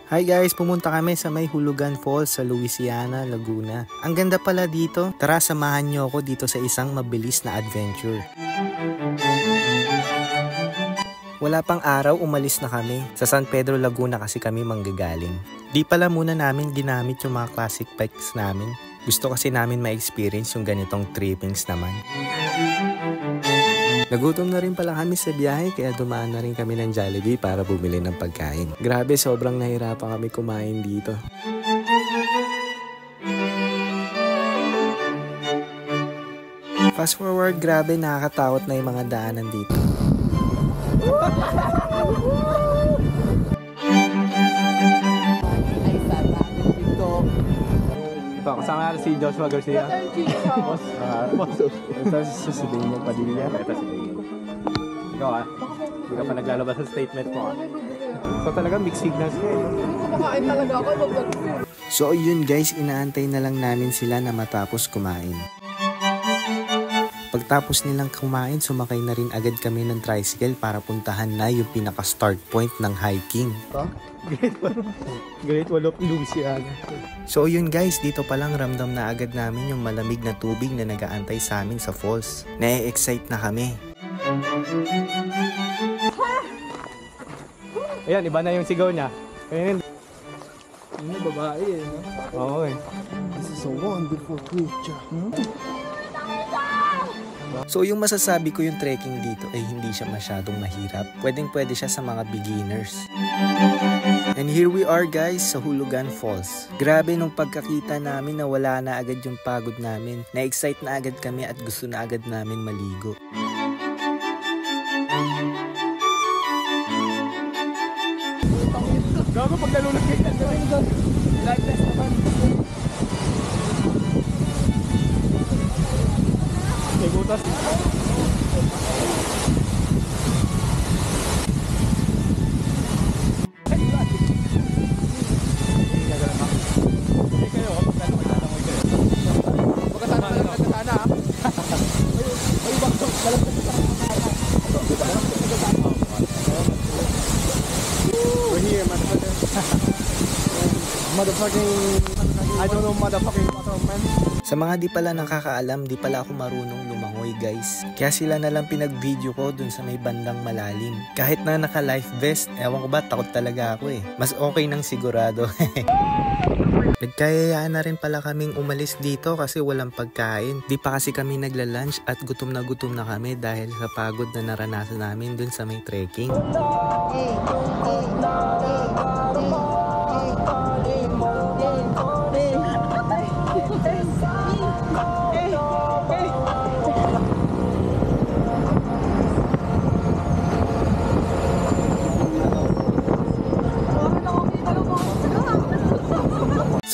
Hi guys, pumunta kami sa may Hulugan Falls sa Louisiana, Laguna. Ang ganda pala dito. Tara, samahan nyo ako dito sa isang mabilis na adventure. Wala pang araw, umalis na kami. Sa San Pedro, Laguna kasi kami manggagaling. Di pala muna namin ginamit yung mga classic bikes namin. Gusto kasi namin ma-experience yung ganitong trippings naman. Nagutom na rin pala kami sa biyahe kaya dumaan na rin kami ng Jollibee para bumili ng pagkain. Grabe, sobrang nahirapan kami kumain dito. Fast forward, grabe nakakatakot na yung mga daanan dito. Kasama natin si Joshua Garcia. Boss. Ito si Sidney Padilla. Ito si Sidney. Ikaw hindi ka pa naglalabas sa statement mo So talagang mixed signals ko. Kumakain talaga ako. So yun guys, inaantay na lang namin sila na matapos kumain. Pagtapos nilang kumain, sumakay na rin agad kami ng tricycle para puntahan na yung pinaka-start point ng hiking. Great Wall of Louisiana. So yun guys, dito palang ramdam na agad namin yung malamig na tubig na nag-aantay sa amin sa falls. Na-excite na kami. Ayan, iba na yung sigaw niya. Ayan. Ano, babae eh. No? Oo eh. This is a wonderful creature. So yung masasabi ko yung trekking dito ay hindi siya masyadong mahirap. Pwedeng-pwede siya sa mga beginners. And here we are guys sa Hulugan Falls. Grabe nung pagkakita namin na wala na agad yung pagod namin. Na-excite na agad kami at gusto na agad namin maligo. Gago pag nalulog kayo. Live test naman. May butas. I don't know motherfucking waterman. Sa mga di pala nakakaalam, di pala ako marunong lumangoy guys. Kaya sila na lang pinag-video ko dun sa may bandang malalim. Kahit na naka-life vest, ewan ko ba, takot talaga ako eh. Mas okay nang sigurado. Nagkayayaan na rin pala kaming umalis dito kasi walang pagkain. Di pa kasi kami nagla-lunch at gutom na kami dahil sa pagod na naranasan namin dun sa may trekking.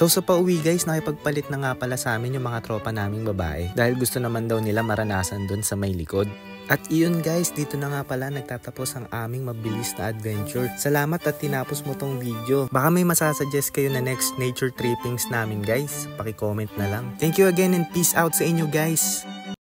So sa pauwi guys, nakipagpalit na nga pala sa amin yung mga tropa naming babae dahil gusto naman daw nila maranasan dun sa may likod. At iyon guys, dito na nga pala nagtatapos ang aming mabilis na adventure. Salamat at tinapos mo tong video. Baka may masasuggest kayo na next nature trippings namin guys. Paki-comment na lang. Thank you again and peace out sa inyo guys.